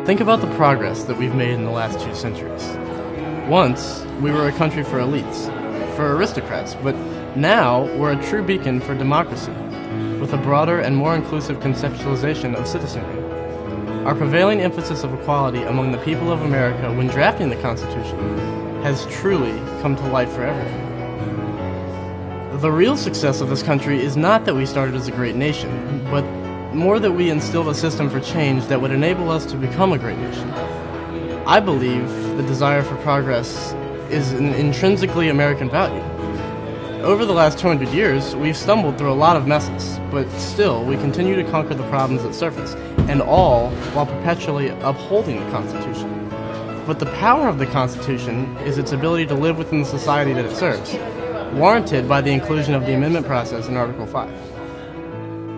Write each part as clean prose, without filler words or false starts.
Think about the progress that we've made in the last 2 centuries. Once, we were a country for elites, for aristocrats, but now we're a true beacon for democracy, with a broader and more inclusive conceptualization of citizenry. Our prevailing emphasis of equality among the people of America when drafting the Constitution has truly come to life for everyone. The real success of this country is not that we started as a great nation, but more that we instilled a system for change that would enable us to become a great nation. I believe the desire for progress is an intrinsically American value. Over the last 200 years, we've stumbled through a lot of messes, but still, we continue to conquer the problems that surface, and all while perpetually upholding the Constitution. But the power of the Constitution is its ability to live within the society that it serves, warranted by the inclusion of the amendment process in Article 5.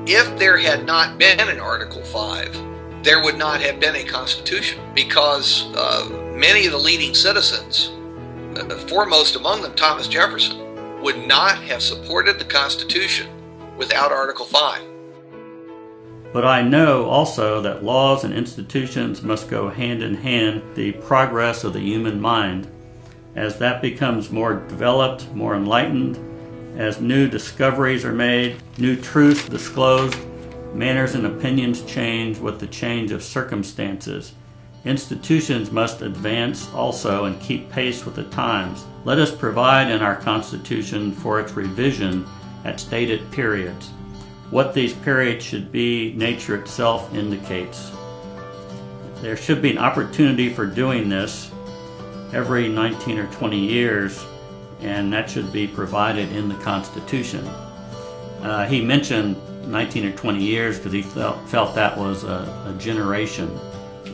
If there had not been an Article 5, there would not have been a Constitution, because many of the leading citizens, foremost among them Thomas Jefferson, would not have supported the Constitution without Article 5. But I know also that laws and institutions must go hand in hand with the progress of the human mind. As that becomes more developed, more enlightened, as new discoveries are made, new truths disclosed, manners and opinions change with the change of circumstances. Institutions must advance also and keep pace with the times. Let us provide in our Constitution for its revision at stated periods. What these periods should be, nature itself indicates. There should be an opportunity for doing this every 19 or 20 years, and that should be provided in the Constitution. He mentioned 19 or 20 years because he felt that was a generation,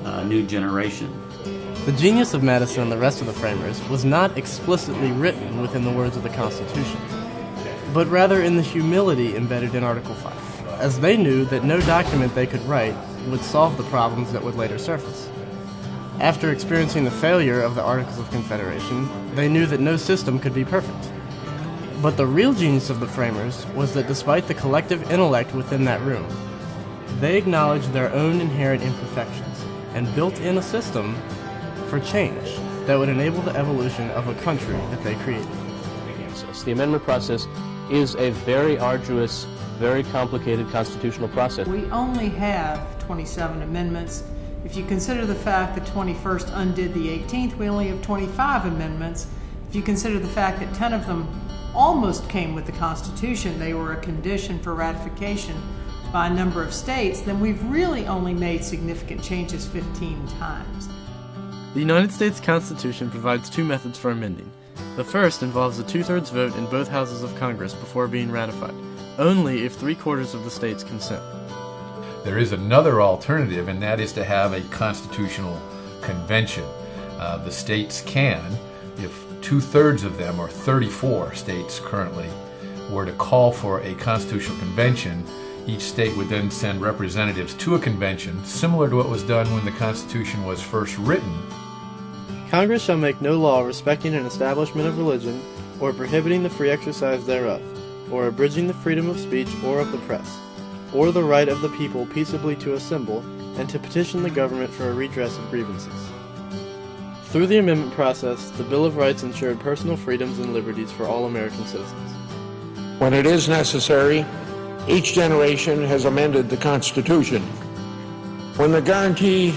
a new generation. The genius of Madison and the rest of the framers was not explicitly written within the words of the Constitution, but rather in the humility embedded in Article 5, as they knew that no document they could write would solve the problems that would later surface. After experiencing the failure of the Articles of Confederation, they knew that no system could be perfect. But the real genius of the framers was that despite the collective intellect within that room, they acknowledged their own inherent imperfections and built in a system for change that would enable the evolution of a country that they created. The amendment process is a very arduous, very complicated constitutional process. We only have 27 amendments. If you consider the fact that 21st undid the 18th, we only have 25 amendments. If you consider the fact that 10 of them almost came with the Constitution, they were a condition for ratification by a number of states, then we've really only made significant changes 15 times. The United States Constitution provides 2 methods for amending. The first involves a 2/3 vote in both houses of Congress before being ratified, only if 3/4 of the states consent. There is another alternative, and that is to have a constitutional convention. The states can, if 2/3 of them, or 34 states currently, were to call for a constitutional convention, each state would then send representatives to a convention, similar to what was done when the Constitution was first written. Congress shall make no law respecting an establishment of religion, or prohibiting the free exercise thereof, or abridging the freedom of speech or of the press, or the right of the people peaceably to assemble, and to petition the government for a redress of grievances. Through the amendment process, the Bill of Rights ensured personal freedoms and liberties for all American citizens. When it is necessary, each generation has amended the Constitution. When a guarantee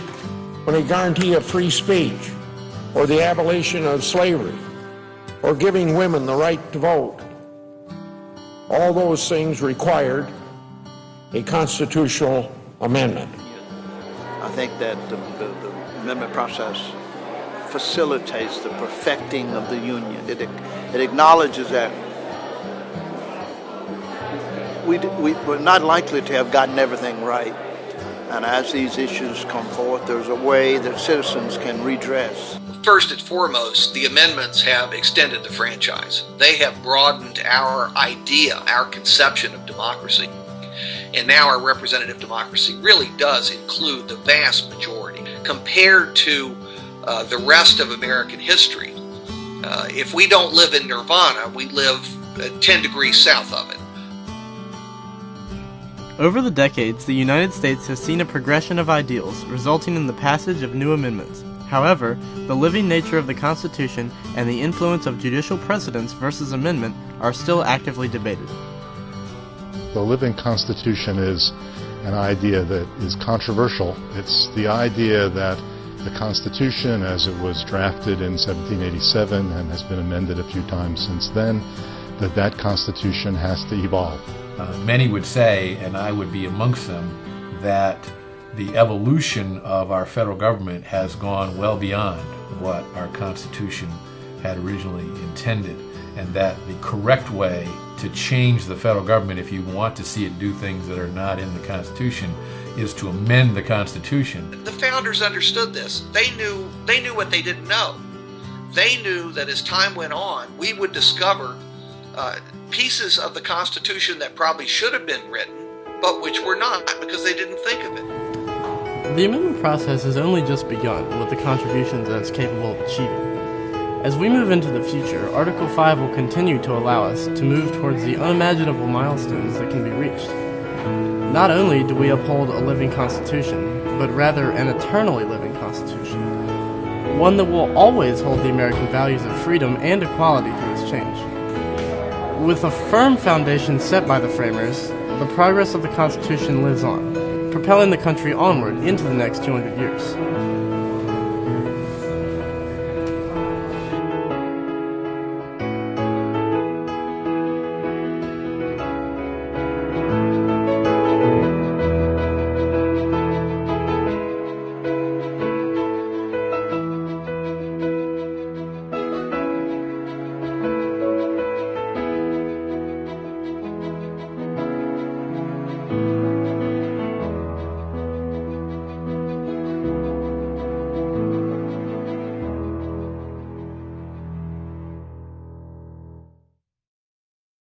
of free speech, or the abolition of slavery, or giving women the right to vote, all those things required a constitutional amendment. I think that the amendment process facilitates the perfecting of the Union. It acknowledges that we're not likely to have gotten everything right. And as these issues come forth, there's a way that citizens can redress. First and foremost, the amendments have extended the franchise. They have broadened our idea, our conception of democracy. And now our representative democracy really does include the vast majority. Compared to the rest of American history, if we don't live in nirvana, we live 10 degrees south of it. Over the decades, the United States has seen a progression of ideals, resulting in the passage of new amendments. However, the living nature of the Constitution and the influence of judicial precedents versus amendment are still actively debated. The living Constitution is an idea that is controversial. It's the idea that the Constitution, as it was drafted in 1787 and has been amended a few times since then, that Constitution has to evolve. Many would say, and I would be amongst them, that the evolution of our federal government has gone well beyond what our Constitution had originally intended, and that the correct way to change the federal government, if you want to see it do things that are not in the Constitution, is to amend the Constitution. The founders understood this. They knew what they didn't know. They knew that as time went on, we would discover pieces of the Constitution that probably should have been written, but which were not because they didn't think of it. The amendment process has only just begun with the contributions that it's capable of achieving. As we move into the future, Article 5 will continue to allow us to move towards the unimaginable milestones that can be reached. Not only do we uphold a living Constitution, but rather an eternally living Constitution, one that will always hold the American values of freedom and equality through its change. With a firm foundation set by the framers, the progress of the Constitution lives on, propelling the country onward into the next 200 years.